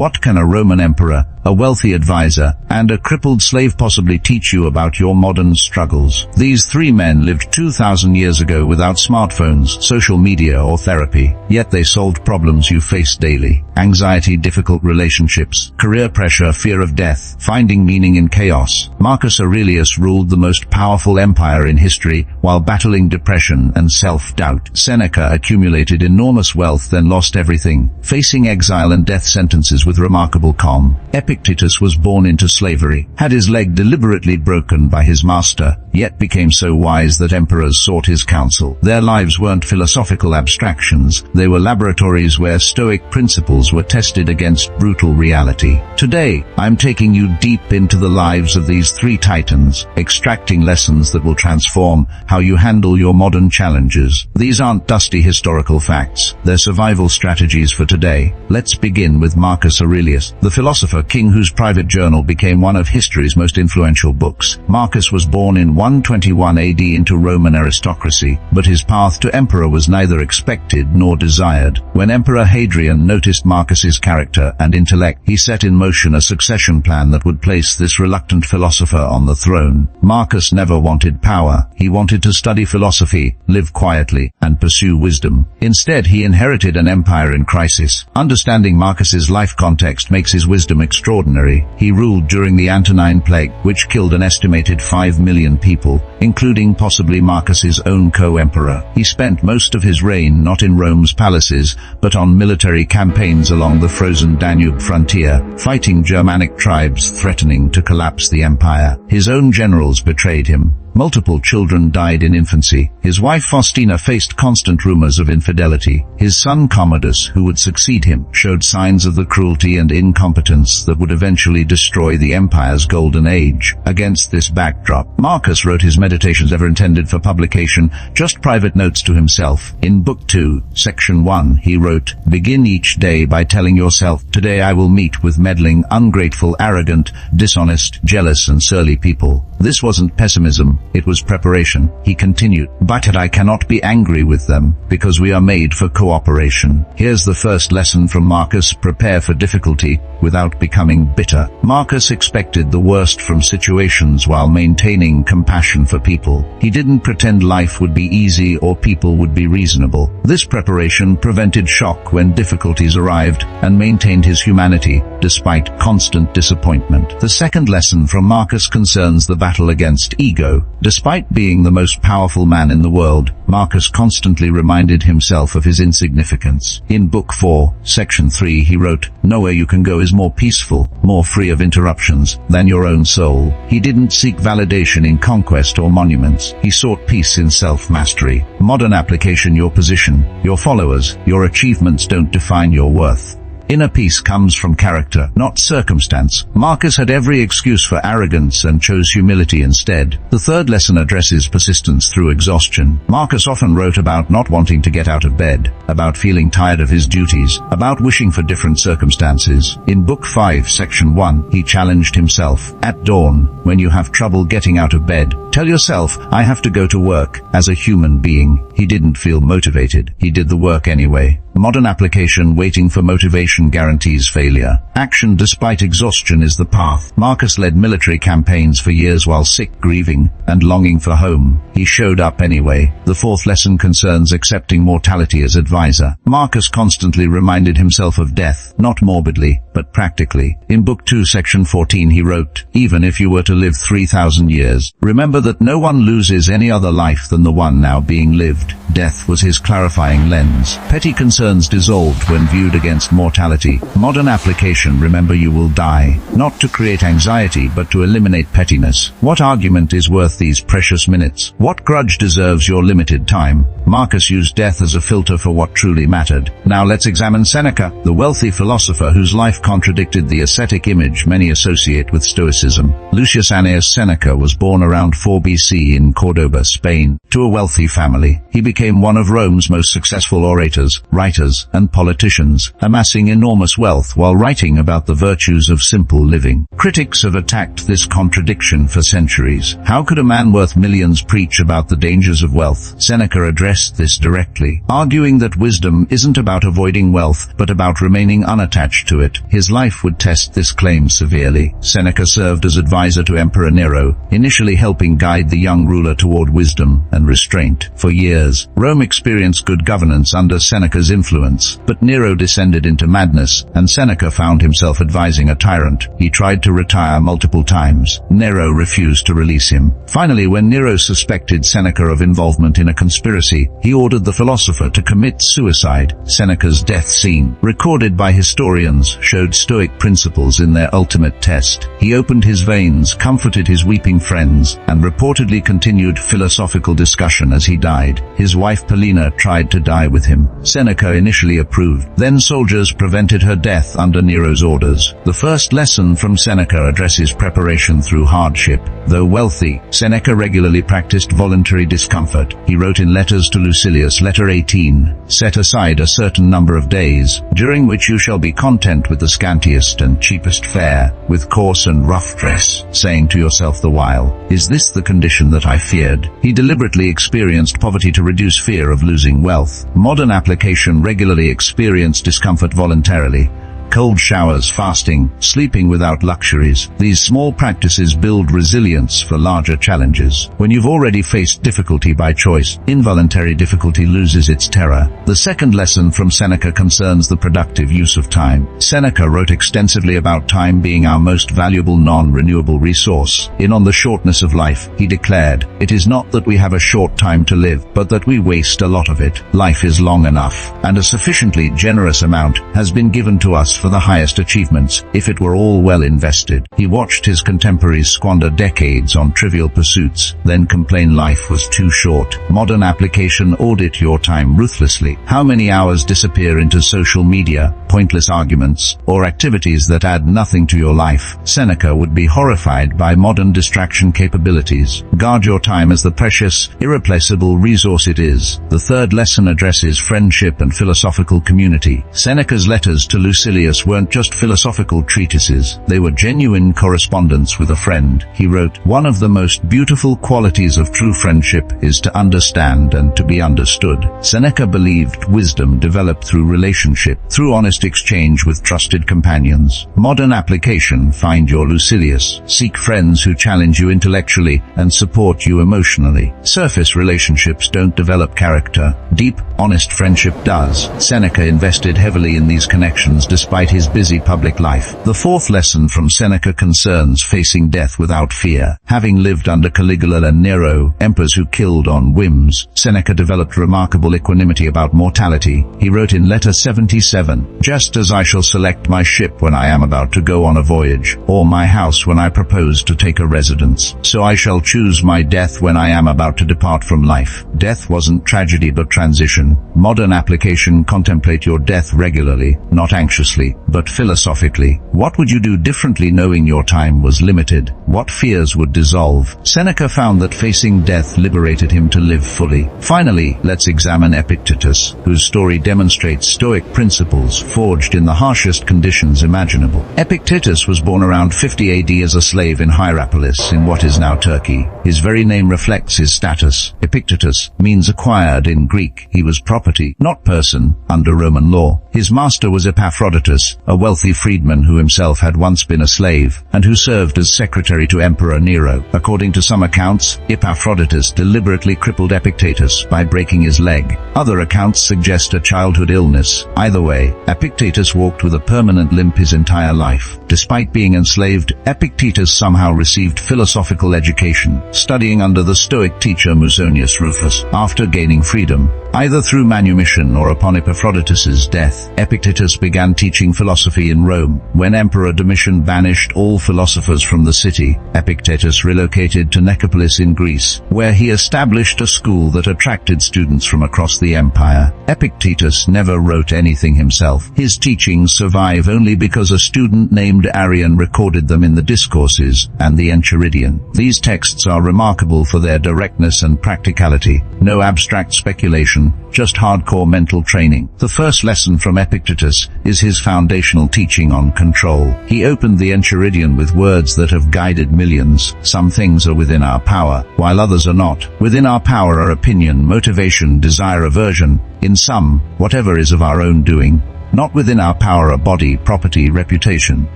What can a Roman emperor, a wealthy advisor, and a crippled slave possibly teach you about your modern struggles? These three men lived 2,000 years ago without smartphones, social media, or therapy, yet they solved problems you face daily. Anxiety, difficult relationships, career pressure, fear of death, finding meaning in chaos. Marcus Aurelius ruled the most powerful empire in history while battling depression and self-doubt. Seneca accumulated enormous wealth, then lost everything, facing exile and death sentences with remarkable calm. Epictetus was born into slavery, had his leg deliberately broken by his master, yet became so wise that emperors sought his counsel. Their lives weren't philosophical abstractions, they were laboratories where Stoic principles were tested against brutal reality. Today, I'm taking you deep into the lives of these three titans, extracting lessons that will transform how you handle your modern challenges. These aren't dusty historical facts, they're survival strategies for today. Let's begin with Marcus Aurelius, the philosopher king whose private journal became one of history's most influential books. Marcus was born in 121 AD into Roman aristocracy, but his path to emperor was neither expected nor desired. When Emperor Hadrian noticed Marcus's character and intellect, he set in motion a succession plan that would place this reluctant philosopher on the throne. Marcus never wanted power. He wanted to study philosophy, live quietly, and pursue wisdom. Instead, he inherited an empire in crisis. Understanding Marcus's life context makes his wisdom extraordinary. He ruled during the Antonine Plague, which killed an estimated 5 million people, including possibly Marcus's own co-emperor. He spent most of his reign not in Rome's palaces, but on military campaigns along the frozen Danube frontier, fighting Germanic tribes threatening to collapse the empire. His own generals betrayed him. Multiple children died in infancy. His wife Faustina faced constant rumors of infidelity. His son Commodus, who would succeed him, showed signs of the cruelty and incompetence that would eventually destroy the empire's golden age. Against this backdrop, Marcus wrote his Meditations, never intended for publication, just private notes to himself. In Book 2, Section 1, he wrote, "Begin each day by telling yourself, today I will meet with meddling, ungrateful, arrogant, dishonest, jealous and surly people." This wasn't pessimism. It was preparation. He continued, "But I cannot be angry with them, because we are made for cooperation." Here's the first lesson from Marcus: prepare for difficulty without becoming bitter. Marcus expected the worst from situations while maintaining compassion for people. He didn't pretend life would be easy or people would be reasonable. This preparation prevented shock when difficulties arrived and maintained his humanity despite constant disappointment. The second lesson from Marcus concerns the battle against ego. Despite being the most powerful man in the world, Marcus constantly reminded himself of his insignificance. In Book 4, Section 3, he wrote, "Nowhere you can go is more peaceful, more free of interruptions, than your own soul." He didn't seek validation in conquest or monuments. He sought peace in self-mastery. Modern application: your position, your followers, your achievements don't define your worth. Inner peace comes from character, not circumstance. Marcus had every excuse for arrogance and chose humility instead. The third lesson addresses persistence through exhaustion. Marcus often wrote about not wanting to get out of bed, about feeling tired of his duties, about wishing for different circumstances. In Book 5, Section 1, he challenged himself. At dawn, when you have trouble getting out of bed, tell yourself, "I have to go to work." As a human being, he didn't feel motivated. He did the work anyway. Modern application: waiting for motivation guarantees failure. Action despite exhaustion is the path. Marcus led military campaigns for years while sick, grieving, and longing for home. He showed up anyway. The fourth lesson concerns accepting mortality as advisor. Marcus constantly reminded himself of death, not morbidly, but practically. In Book 2, Section 14, he wrote, "Even if you were to live 3,000 years, remember that no one loses any other life than the one now being lived." Death was his clarifying lens. Petty concerns dissolved when viewed against mortality. Modern application: remember you will die, not to create anxiety but to eliminate pettiness. What argument is worth these precious minutes? What grudge deserves your limited time? Marcus used death as a filter for what truly mattered. Now let's examine Seneca, the wealthy philosopher whose life contradicted the ascetic image many associate with Stoicism. Lucius Annaeus Seneca was born around 4 BC in Cordoba, Spain, to a wealthy family. He became one of Rome's most successful orators, writers, and politicians, amassing enormous wealth while writing about the virtues of simple living. Critics have attacked this contradiction for centuries. How could a man worth millions preach about the dangers of wealth? Seneca addressed addressed this directly, arguing that wisdom isn't about avoiding wealth, but about remaining unattached to it. His life would test this claim severely. Seneca served as advisor to Emperor Nero, initially helping guide the young ruler toward wisdom and restraint. For years, Rome experienced good governance under Seneca's influence, but Nero descended into madness, and Seneca found himself advising a tyrant. He tried to retire multiple times. Nero refused to release him. Finally, when Nero suspected Seneca of involvement in a conspiracy, he ordered the philosopher to commit suicide. Seneca's death scene, recorded by historians, showed Stoic principles in their ultimate test. He opened his veins, comforted his weeping friends, and reportedly continued philosophical discussion as he died. His wife Paulina tried to die with him. Seneca initially approved. Then soldiers prevented her death under Nero's orders. The first lesson from Seneca addresses preparation through hardship. Though wealthy, Seneca regularly practiced voluntary discomfort. He wrote in Letters to Lucilius, Letter 18, "Set aside a certain number of days, during which you shall be content with the scantiest and cheapest fare, with coarse and rough dress, saying to yourself the while, is this the condition that I feared?" He deliberately experienced poverty to reduce fear of losing wealth. Modern application regularly experience discomfort voluntarily. Cold showers, fasting, sleeping without luxuries. These small practices build resilience for larger challenges. When you've already faced difficulty by choice, involuntary difficulty loses its terror. The second lesson from Seneca concerns the productive use of time. Seneca wrote extensively about time being our most valuable non-renewable resource. In On the Shortness of Life, he declared, "It is not that we have a short time to live, but that we waste a lot of it. Life is long enough, and a sufficiently generous amount has been given to us for the highest achievements, if it were all well invested." He watched his contemporaries squander decades on trivial pursuits, then complain life was too short. Modern application: audit your time ruthlessly. How many hours disappear into social media, pointless arguments, or activities that add nothing to your life? Seneca would be horrified by modern distraction capabilities. Guard your time as the precious, irreplaceable resource it is. The third lesson addresses friendship and philosophical community. Seneca's letters to Lucilius weren't just philosophical treatises, they were genuine correspondence with a friend. He wrote, "One of the most beautiful qualities of true friendship is to understand and to be understood." Seneca believed wisdom developed through relationship, through honest exchange with trusted companions. Modern application: find your Lucilius. Seek friends who challenge you intellectually and support you emotionally. Surface relationships don't develop character. Deep, honest friendship does. Seneca invested heavily in these connections despite his busy public life. The fourth lesson from Seneca concerns facing death without fear. Having lived under Caligula and Nero, emperors who killed on whims, Seneca developed remarkable equanimity about mortality. He wrote in Letter 77, "Just as I shall select my ship when I am about to go on a voyage, or my house when I propose to take a residence, so I shall choose my death when I am about to depart from life." Death wasn't tragedy but transition. Modern application: contemplate your death regularly, not anxiously, but philosophically. What would you do differently knowing your time was limited? What fears would dissolve? Seneca found that facing death liberated him to live fully. Finally, let's examine Epictetus, whose story demonstrates Stoic principles forged in the harshest conditions imaginable. Epictetus was born around 50 AD as a slave in Hierapolis in what is now Turkey. His very name reflects his status. Epictetus means acquired in Greek. He was property, not person, under Roman law. His master was Epaphroditus, a wealthy freedman who himself had once been a slave, and who served as secretary to Emperor Nero. According to some accounts, Epaphroditus deliberately crippled Epictetus by breaking his leg. Other accounts suggest a childhood illness. Either way, Epictetus walked with a permanent limp his entire life. Despite being enslaved, Epictetus somehow received philosophical education, studying under the Stoic teacher Musonius Rufus. After gaining freedom, either through manumission or upon Epaphroditus's death, Epictetus began teaching philosophy in Rome. When Emperor Domitian banished all philosophers from the city, Epictetus relocated to Nicopolis in Greece, where he established a school that attracted students from across the empire. Epictetus never wrote anything himself. His teachings survive only because a student named Arrian recorded them in the Discourses and the Enchiridion. These texts are remarkable for their directness and practicality. No abstract speculation, just hardcore mental training. The first lesson from Epictetus is his foundational teaching on control. He opened the Enchiridion with words that have guided millions. Some things are within our power, while others are not. Within our power are opinion, motivation, desire, aversion. In some, whatever is of our own doing. Not within our power are body, property, reputation,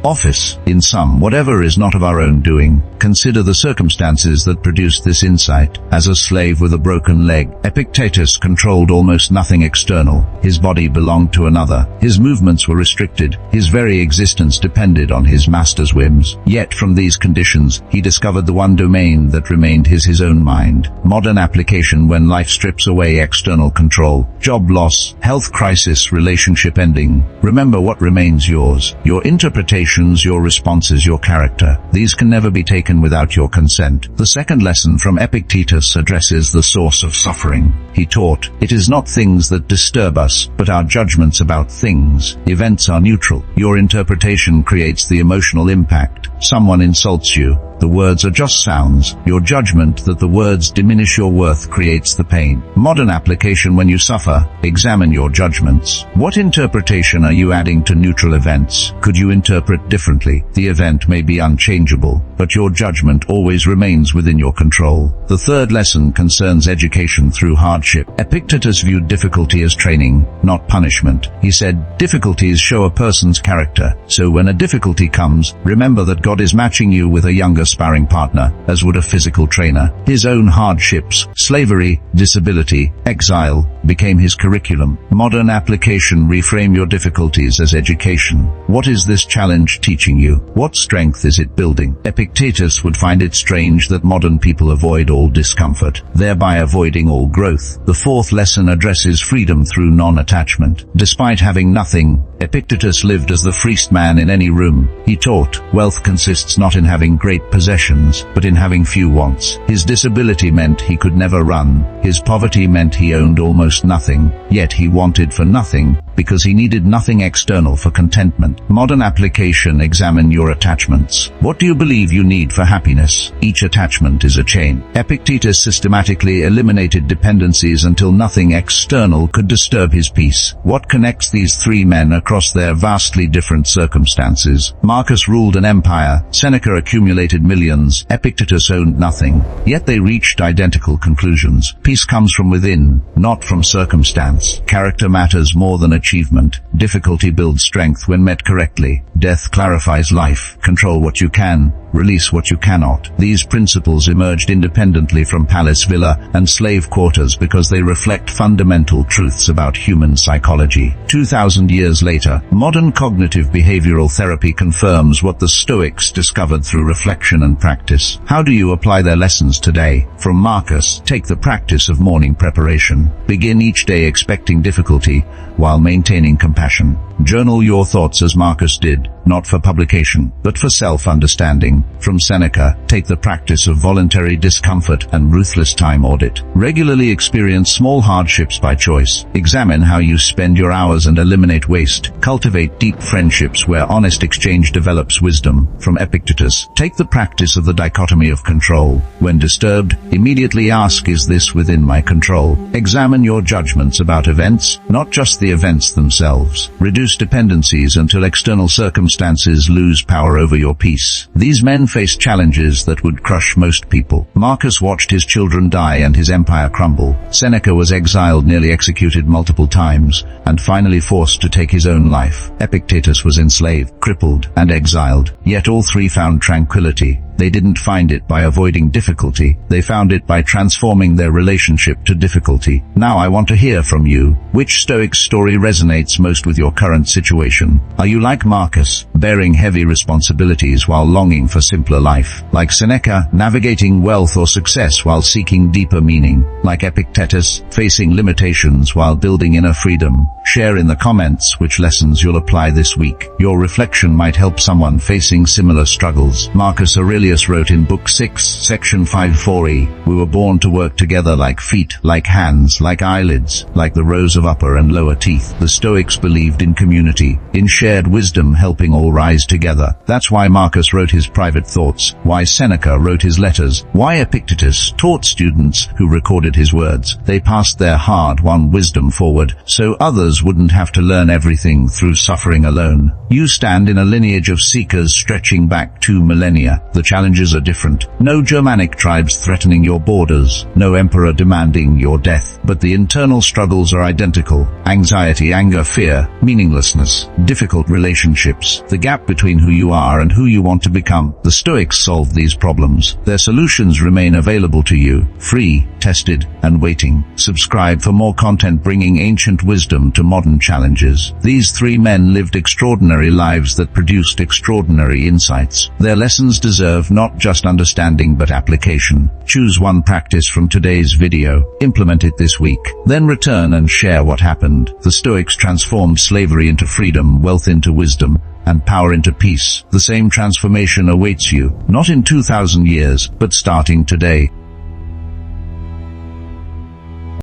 office. In some, whatever is not of our own doing. Consider the circumstances that produced this insight. As a slave with a broken leg, Epictetus controlled almost nothing external. His body belonged to another. His movements were restricted. His very existence depended on his master's whims. Yet from these conditions, he discovered the one domain that remained his own mind. Modern application when life strips away external control. Job loss, health crisis, relationship ending. Remember what remains yours. Your interpretations, your responses, your character. These can never be taken without your consent. The second lesson from Epictetus addresses the source of suffering. He taught, it is not things that disturb us, but our judgments about things. Events are neutral. Your interpretation creates the emotional impact. Someone insults you. The words are just sounds. Your judgment that the words diminish your worth creates the pain. Modern application when you suffer, examine your judgments. What interpretation are you adding to neutral events? Could you interpret differently? The event may be unchangeable, but your judgment always remains within your control. The third lesson concerns education through hardship. Epictetus viewed difficulty as training, not punishment. He said, difficulties show a person's character. So when a difficulty comes, remember that God is matching you with a younger sparring partner, as would a physical trainer. His own hardships, slavery, disability, exile, became his curriculum. Modern application: reframe your difficulties as education. What is this challenge teaching you? What strength is it building? Epictetus would find it strange that modern people avoid all discomfort, thereby avoiding all growth. The fourth lesson addresses freedom through non-attachment. Despite having nothing, Epictetus lived as the freest man in any room. He taught, wealth consists not in having great possessions, but in having few wants. His disability meant he could never run. His poverty meant he owned almost nothing, yet he wanted for nothing, because he needed nothing external for contentment. Modern application: examine your attachments. What do you believe you need for happiness? Each attachment is a chain. Epictetus systematically eliminated dependencies until nothing external could disturb his peace. What connects these three men across their vastly different circumstances? Marcus ruled an empire, Seneca accumulated millions, Epictetus owned nothing. Yet they reached identical conclusions. Peace comes from within, not from circumstance. Character matters more than achievement. Difficulty builds strength when met correctly. Death clarifies life. Control what you can, release what you cannot. These principles emerged independently from palace, villa, and slave quarters because they reflect fundamental truths about human psychology. 2,000 years later, modern cognitive behavioral therapy confirms what the Stoics discovered through reflection and practice. How do you apply their lessons today? From Marcus: take the practice of morning preparation. Begin each day expecting difficulty while maintaining compassion. Journal your thoughts as Marcus did, not for publication, but for self-understanding. From Seneca: take the practice of voluntary discomfort and ruthless time audit. Regularly experience small hardships by choice. Examine how you spend your hours and eliminate waste. Cultivate deep friendships where honest exchange develops wisdom. From Epictetus: take the practice of the dichotomy of control. When disturbed, immediately ask, is this within my control? Examine your judgments about events, not just the events themselves. Reduce dependencies until external circumstances lose power over your peace. These men faced challenges that would crush most people. Marcus watched his children die and his empire crumble. Seneca was exiled, nearly executed multiple times, and finally forced to take his own life. Epictetus was enslaved, crippled, and exiled. Yet all three found tranquility. They didn't find it by avoiding difficulty. They found it by transforming their relationship to difficulty. Now I want to hear from you. Which Stoic story resonates most with your current situation? Are you like Marcus, bearing heavy responsibilities while longing for simpler life? Like Seneca, navigating wealth or success while seeking deeper meaning? Like Epictetus, facing limitations while building inner freedom? Share in the comments which lessons you'll apply this week. Your reflection might help someone facing similar struggles. Marcus Aurelius Aurelius wrote in Book 6, Section 5:4e, "We were born to work together like feet, like hands, like eyelids, like the rows of upper and lower teeth." The Stoics believed in community, in shared wisdom helping all rise together. That's why Marcus wrote his private thoughts, why Seneca wrote his letters, why Epictetus taught students who recorded his words. They passed their hard-won wisdom forward, so others wouldn't have to learn everything through suffering alone. You stand in a lineage of seekers stretching back 2 millennia. The challenges are different. No Germanic tribes threatening your borders, no emperor demanding your death, but the internal struggles are identical. Anxiety, anger, fear, meaninglessness, difficult relationships, the gap between who you are and who you want to become. The Stoics solved these problems. Their solutions remain available to you, free, tested, and waiting. Subscribe for more content bringing ancient wisdom to modern challenges. These 3 men lived extraordinary lives that produced extraordinary insights. Their lessons deserve not just understanding but application. Choose one practice from today's video, implement it this week, then return and share what happened. The Stoics transformed slavery into freedom, wealth into wisdom, and power into peace. The same transformation awaits you, not in 2,000 years, but starting today.